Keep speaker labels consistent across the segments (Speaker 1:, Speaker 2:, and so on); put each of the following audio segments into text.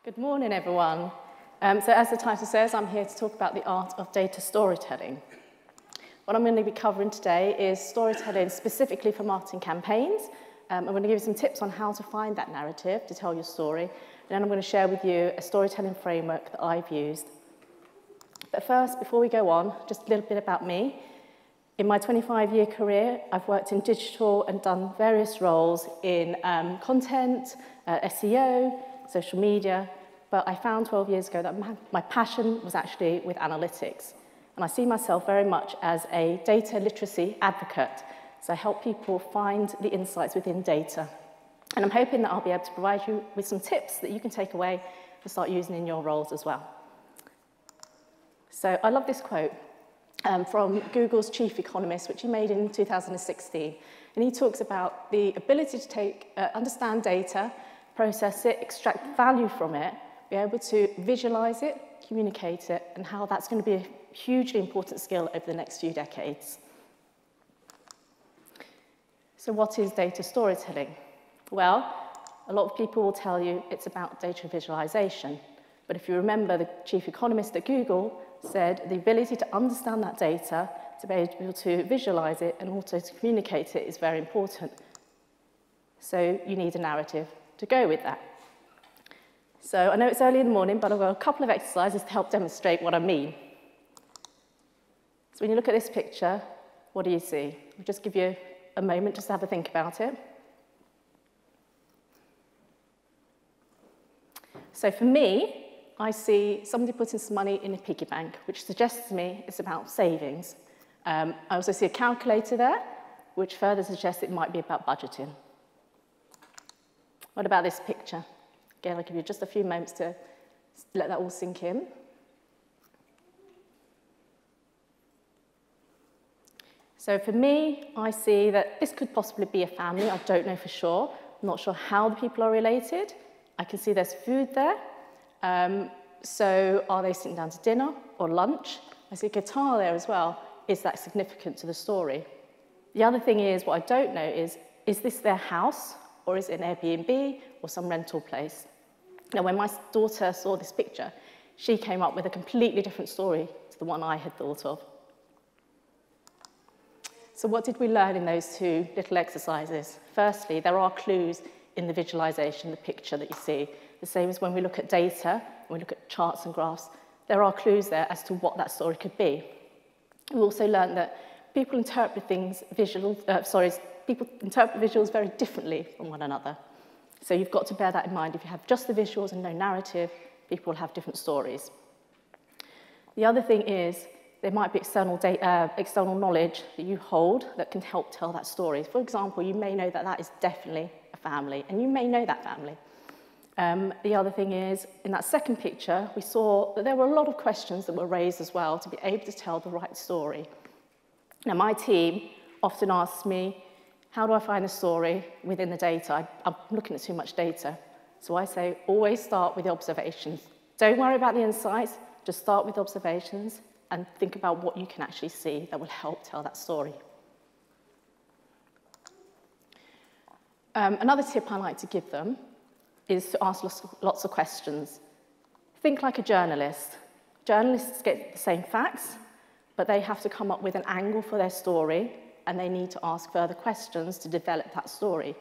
Speaker 1: Good morning, everyone. So as the title says, I'm here to talk about the art of data storytelling. What I'm going to be covering today is storytelling specifically for marketing campaigns. I'm going to give you some tips on how to find that narrative to tell your story. And then I'm going to share with you a storytelling framework that I've used. But first, before we go on, just a little bit about me. In my 25-year career, I've worked in digital and done various roles in content, SEO, social media, but I found 12 years ago that my passion was actually with analytics. And I see myself very much as a data literacy advocate. So I help people find the insights within data. And I'm hoping that I'll be able to provide you with some tips that you can take away and start using in your roles as well. So I love this quote from Google's chief economist, which he made in 2016. And he talks about the ability to understand data, process it, extract value from it, be able to visualize it, communicate it, and how that's going to be a hugely important skill over the next few decades. So what is data storytelling? Well, a lot of people will tell you it's about data visualization. But if you remember, the chief economist at Google said the ability to understand that data, to be able to visualize it, and also to communicate it is very important. So you need a narrative to go with that. So I know it's early in the morning, but I've got a couple of exercises to help demonstrate what I mean. So when you look at this picture, what do you see? I'll just give you a moment just to have a think about it. So for me, I see somebody putting some money in a piggy bank, which suggests to me it's about savings. I also see a calculator there, which further suggests it might be about budgeting. What about this picture? Again, I'll give you just a few moments to let that all sink in. So for me, I see that this could possibly be a family. I don't know for sure. I'm not sure how the people are related. I can see there's food there. So are they sitting down to dinner or lunch? I see a guitar there as well. Is that significant to the story? The other thing is, what I don't know is this their house, or is it an Airbnb or some rental place? Now, when my daughter saw this picture, she came up with a completely different story to the one I had thought of. So what did we learn in those two little exercises? Firstly, there are clues in the visualization, the picture that you see. The same as when we look at data, when we look at charts and graphs, there are clues there as to what that story could be. We also learned that people interpret people interpret visuals very differently from one another. So you've got to bear that in mind. If you have just the visuals and no narrative, people will have different stories. The other thing is there might be external knowledge that you hold that can help tell that story. For example, you may know that that is definitely a family, and you may know that family. The other thing is, in that second picture, we saw that there were a lot of questions that were raised as well to be able to tell the right story. Now, my team often asks me, how do I find a story within the data? I'm looking at too much data. So I say, always start with the observations. Don't worry about the insights, just start with observations and think about what you can actually see that will help tell that story. Another tip I like to give them is to ask lots of questions. Think like a journalist. Journalists get the same facts, but they have to come up with an angle for their story, and they need to ask further questions to develop that story.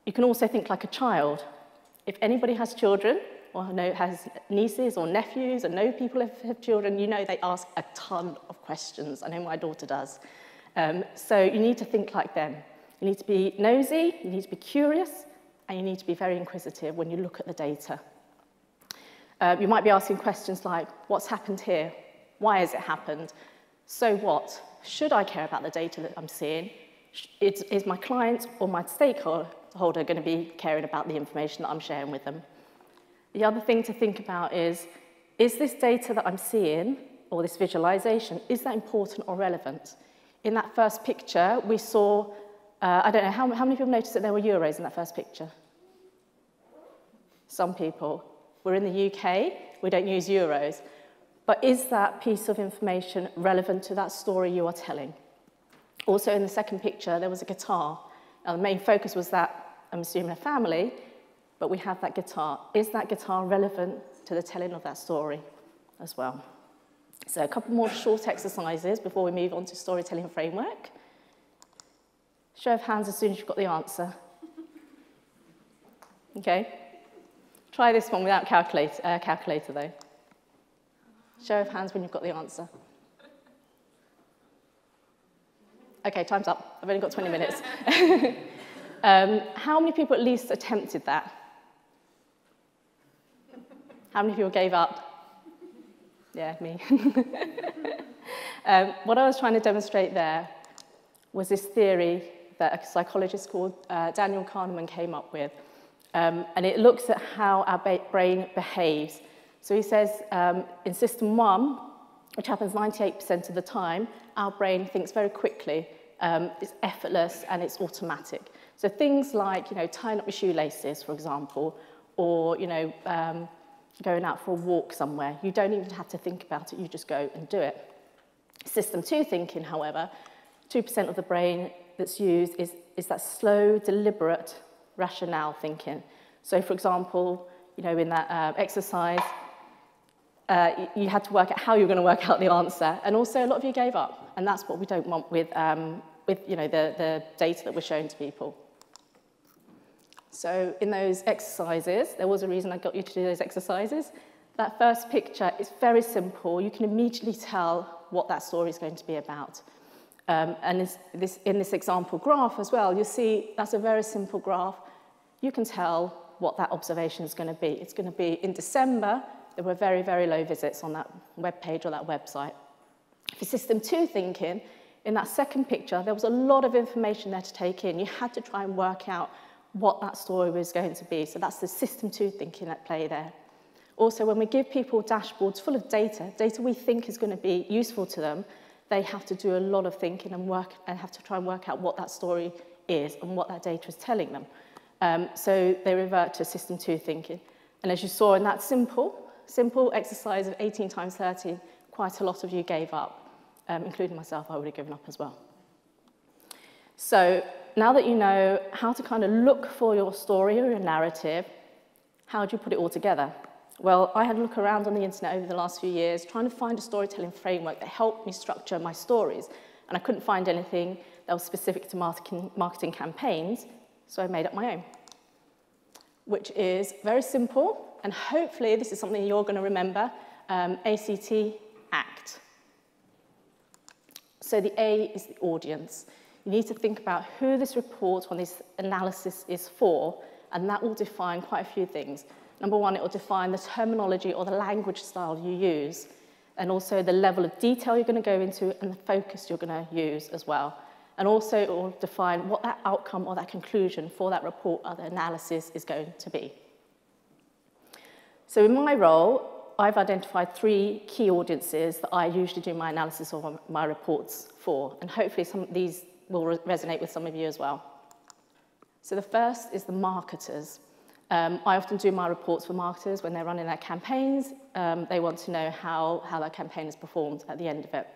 Speaker 1: You can also think like a child. If anybody has children, or has nieces or nephews, and know people have children, you know they ask a ton of questions. I know my daughter does. So you need to think like them. You need to be nosy, you need to be curious, and you need to be very inquisitive when you look at the data. You might be asking questions like, what's happened here? Why has it happened? So what? Should I care about the data that I'm seeing? Is my client or my stakeholder going to be caring about the information that I'm sharing with them? The other thing to think about is this data that I'm seeing, or this visualization, is that important or relevant? In that first picture, we saw, I don't know, how many people noticed that there were euros in that first picture? Some people. We're in the UK, we don't use euros. But is that piece of information relevant to that story you are telling? Also, in the second picture, there was a guitar. Now, the main focus was that, I'm assuming, a family, but we have that guitar. Is that guitar relevant to the telling of that story as well? So a couple more short exercises before we move on to storytelling framework. Show of hands as soon as you've got the answer. Okay. Try this one without calculator though. Show of hands when you've got the answer. Okay, time's up. I've only got 20 minutes. How many people at least attempted that? How many people gave up? Yeah, me. What I was trying to demonstrate there was this theory that a psychologist called Daniel Carman came up with. And it looks at how our brain behaves. So he says in system 1, which happens 98% of the time, our brain thinks very quickly. It's effortless and it's automatic. So things like, tying up your shoelaces, for example, or, going out for a walk somewhere, you don't even have to think about it, you just go and do it. System 2 thinking, however, 2% of the brain that's used is that slow, deliberate, rationale thinking. So, for example, in that exercise, you had to work out how you were going to work out the answer, and also a lot of you gave up, and that's what we don't want with the data that we're showing to people. So in those exercises, there was a reason I got you to do those exercises. That first picture is very simple. You can immediately tell what that story is going to be about. And in this example graph as well, you'll see that's a very simple graph. You can tell what that observation is going to be. It's going to be in December, there were very, very low visits on that web page or that website. For system 2 thinking, in that second picture, there was a lot of information there to take in. You had to try and work out what that story was going to be. So that's the system 2 thinking at play there. Also, when we give people dashboards full of data we think is going to be useful to them, they have to do a lot of thinking and have to try and work out what that story is and what that data is telling them. So they revert to system 2 thinking. And as you saw in that simple exercise of 18 times 13, quite a lot of you gave up, including myself. I would have given up as well. So now that you know how to kind of look for your story or your narrative, how do you put it all together? Well, I had a look around on the internet over the last few years trying to find a storytelling framework that helped me structure my stories, and I couldn't find anything that was specific to marketing campaigns, so I made up my own, which is very simple, and hopefully this is something you're going to remember, ACT, ACT. So the A is the audience. You need to think about who this report or this analysis is for, and that will define quite a few things. Number one, it will define the terminology or the language style you use, and also the level of detail you're going to go into and the focus you're going to use as well. And also it will define what that outcome or that conclusion for that report or the analysis is going to be. So in my role, I've identified 3 key audiences that I usually do my analysis of my reports for, and hopefully some of these will resonate with some of you as well. So the first is the marketers. I often do my reports for marketers when they're running their campaigns. They want to know how their campaign has performed at the end of it.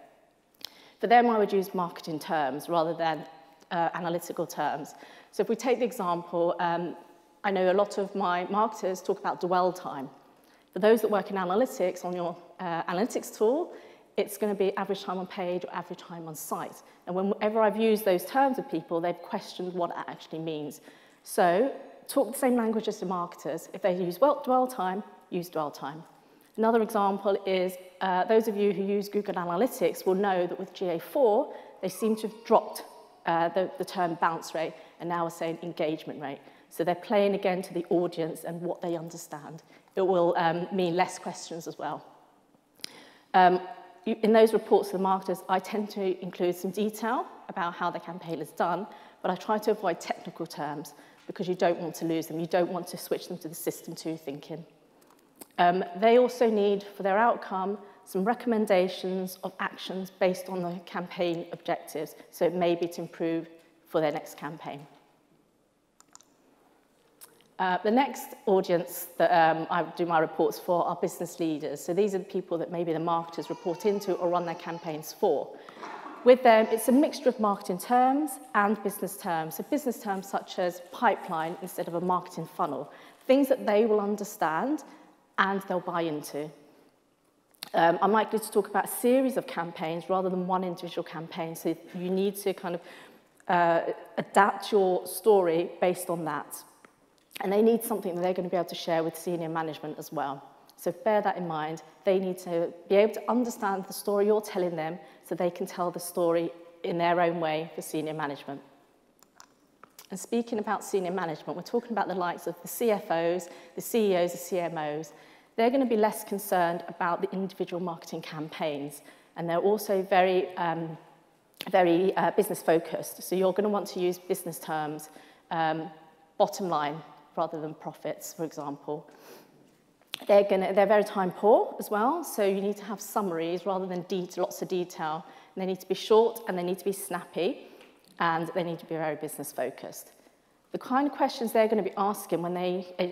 Speaker 1: For them, I would use marketing terms rather than analytical terms. So if we take the example, I know a lot of my marketers talk about dwell time. For those that work in analytics on your analytics tool, it's going to be average time on page or average time on site. And whenever I've used those terms with people, they've questioned what it actually means. So talk the same language as the marketers. If they use dwell time, use dwell time. Another example is those of you who use Google Analytics will know that with GA4, they seem to have dropped the term bounce rate and now are saying engagement rate. So they're playing again to the audience and what they understand. It will mean less questions as well. In those reports to the marketers, I tend to include some detail about how the campaign is done, but I try to avoid technical terms because you don't want to lose them. You don't want to switch them to the system 2 thinking. They also need, for their outcome, some recommendations of actions based on the campaign objectives. So it may be to improve for their next campaign. The next audience that I do my reports for are business leaders. So these are the people that maybe the marketers report into or run their campaigns for. With them, it's a mixture of marketing terms and business terms. So business terms such as pipeline instead of a marketing funnel, things that they will understand and they'll buy into. I'm likely to talk about a series of campaigns rather than one individual campaign, so you need to kind of adapt your story based on that. And they need something that they're going to be able to share with senior management as well. So bear that in mind. They need to be able to understand the story you're telling them so they can tell the story in their own way for senior management. And speaking about senior management, we're talking about the likes of the CFOs, the CEOs, the CMOs. They're going to be less concerned about the individual marketing campaigns, and they're also very business focused. So you're going to want to use business terms, bottom line rather than profits, for example. They're very time poor as well, so you need to have summaries rather than lots of detail. And they need to be short and they need to be snappy, and they need to be very business focused. The kind of questions they're going to be asking when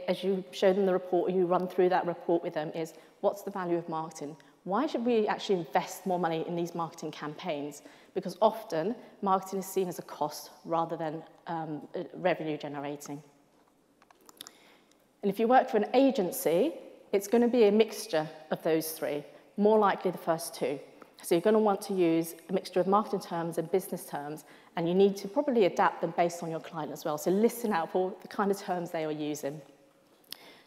Speaker 1: as you show them the report or you run through that report with them is, what's the value of marketing? Why should we actually invest more money in these marketing campaigns? Because often marketing is seen as a cost rather than revenue generating. And if you work for an agency, it's going to be a mixture of those three, more likely the first two. So you're going to want to use a mixture of marketing terms and business terms, and you need to probably adapt them based on your client as well. So listen out for the kind of terms they are using.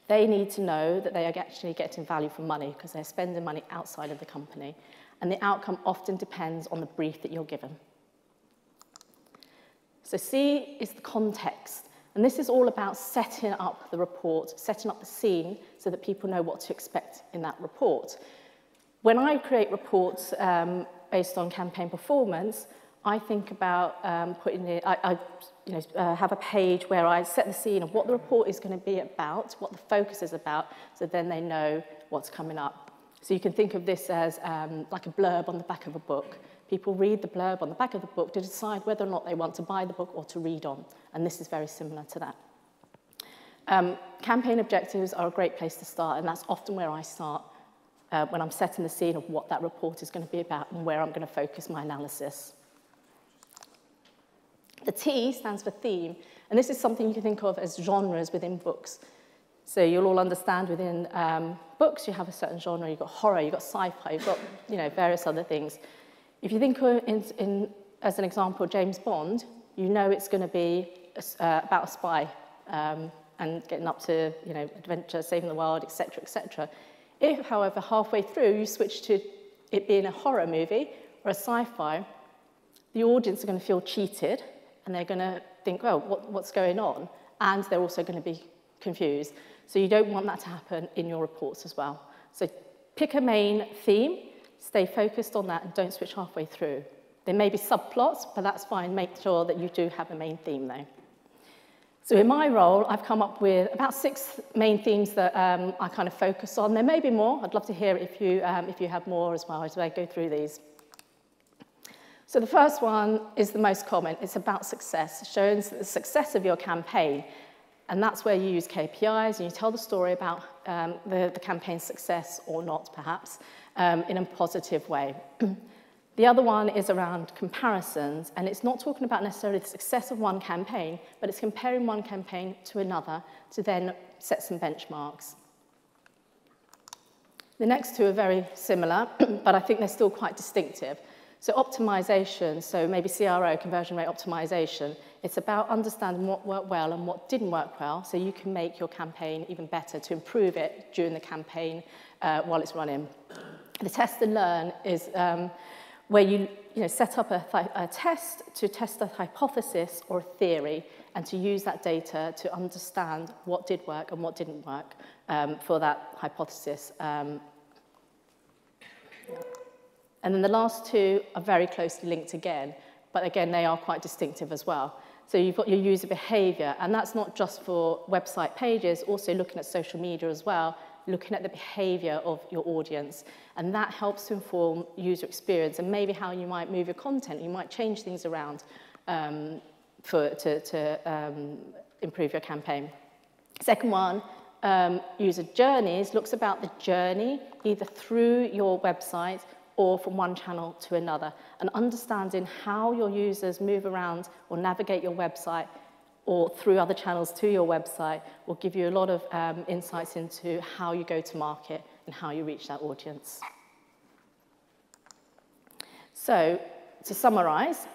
Speaker 1: They need to know that they are actually getting value for money because they're spending money outside of the company, and the outcome often depends on the brief that you're given. So C is the context, and this is all about setting up the report, setting up the scene so that people know what to expect in that report. When I create reports based on campaign performance, I think about putting it, I have a page where I set the scene of what the report is going to be about, what the focus is about, so then they know what's coming up. So you can think of this as like a blurb on the back of a book. People read the blurb on the back of the book to decide whether or not they want to buy the book or to read on, and this is very similar to that. Campaign objectives are a great place to start, and that's often where I start when I'm setting the scene of what that report is going to be about and where I'm going to focus my analysis. The T stands for theme, and this is something you can think of as genres within books. So you'll all understand within books you have a certain genre. You've got horror, you've got sci-fi, you've got various other things. If you think as an example, James Bond, you know it's going to be about a spy and getting up to adventure, saving the world, etc., etc. If, however, halfway through you switch to it being a horror movie or a sci-fi, the audience are going to feel cheated and they're going to think, well, what's going on? And they're also going to be confused. So you don't want that to happen in your reports as well. So pick a main theme, stay focused on that, and don't switch halfway through. There may be subplots, but that's fine. Make sure that you do have a main theme, though. So in my role, I've come up with about 6 main themes that I kind of focus on. There may be more. I'd love to hear it if you have more as well as I go through these. So the first one is the most common. It's about success. It shows the success of your campaign. And that's where you use KPIs and you tell the story about the campaign's success or not, perhaps, in a positive way. The other one is around comparisons, and it's not talking about necessarily the success of one campaign, but it's comparing one campaign to another to then set some benchmarks. The next two are very similar, but I think they're still quite distinctive. So optimization, so maybe CRO, conversion rate optimization, it's about understanding what worked well and what didn't work well, so you can make your campaign even better to improve it during the campaign while it's running. The test and learn is where you set up a test to test a hypothesis or a theory and to use that data to understand what did work and what didn't work for that hypothesis. And then the last two are very closely linked again, but again, they are quite distinctive as well. So you've got your user behavior, and that's not just for website pages, also looking at social media as well, looking at the behavior of your audience, and that helps to inform user experience and maybe how you might move your content. You might change things around to improve your campaign. Second one, user journeys, looks about the journey, either through your website or from one channel to another. And understanding how your users move around or navigate your website or through other channels to your website will give you a lot of insights into how you go to market and how you reach that audience. So, to summarize,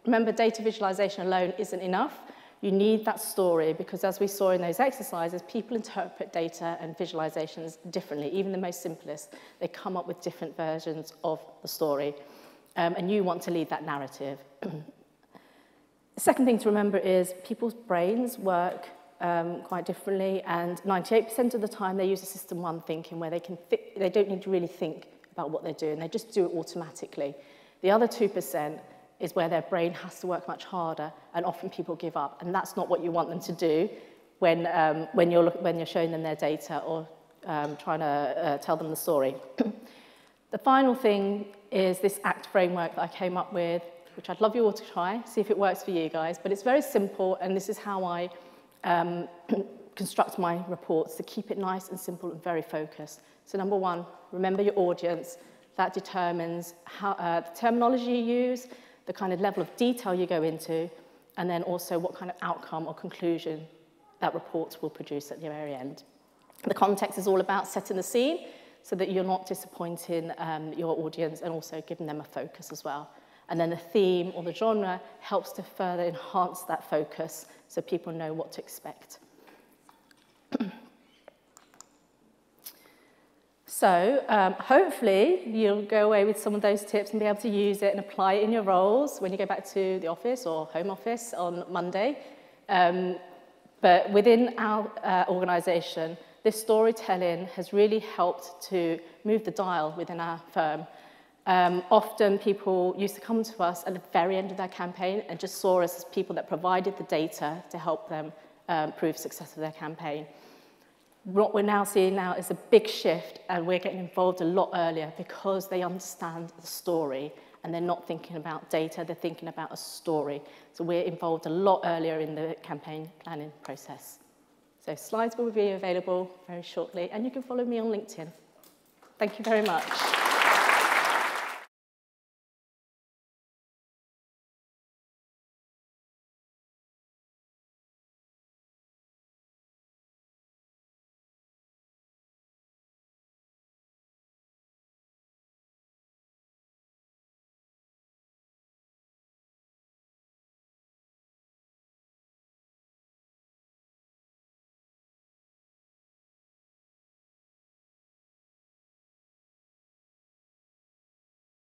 Speaker 1: remember data visualization alone isn't enough. You need that story because as we saw in those exercises, people interpret data and visualizations differently, even the most simplest. They come up with different versions of the story, and you want to lead that narrative. The second thing to remember is people's brains work quite differently, and 98% of the time they use a system one thinking where they don't need to really think about what they're doing, they just do it automatically. The other 2% is where their brain has to work much harder, and often people give up, and that's not what you want them to do when you're showing them their data or trying to tell them the story. The final thing is this ACT framework that I came up with, which I'd love you all to try, see if it works for you guys, but it's very simple, and this is how I construct my reports to keep it nice and simple and very focused. So number one, remember your audience. That determines how, the terminology you use, the kind of level of detail you go into, and then also what kind of outcome or conclusion that report will produce at the very end. The context is all about setting the scene so that you're not disappointing your audience and also giving them a focus as well. And then the theme or the genre helps to further enhance that focus so people know what to expect. So hopefully you'll go away with some of those tips and be able to use it and apply it in your roles when you go back to the office or home office on Monday. But within our organisation, this storytelling has really helped to move the dial within our firm. Often people used to come to us at the very end of their campaign and just saw us as people that provided the data to help them prove success of their campaign. What we're now seeing now is a big shift, and we're getting involved a lot earlier because they understand the story and they're not thinking about data, they're thinking about a story. So we're involved a lot earlier in the campaign planning process. So slides will be available very shortly, and you can follow me on LinkedIn. Thank you very much.